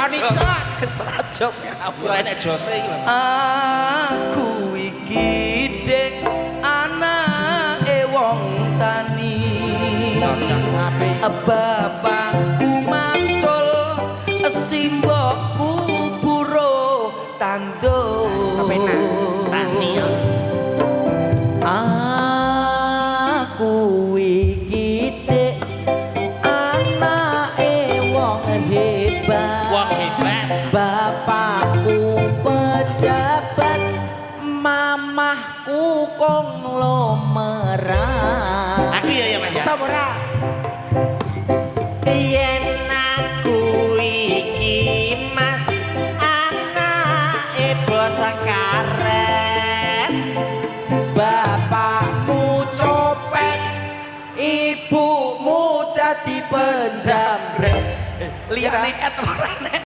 Serajok Yo enek jose iki. aku iki dek anake wong tani bapakku mancul simbokku buruh tandur Tani ya. aku iki dek anake wong hebat Wong hebat. bapakku pejabat mamahku konglomerat Aku ya Mas ya. Samora Yen aku iki Mas anake bos karet. bapakmu copet ibumu dadi penjamret liyane et ora nek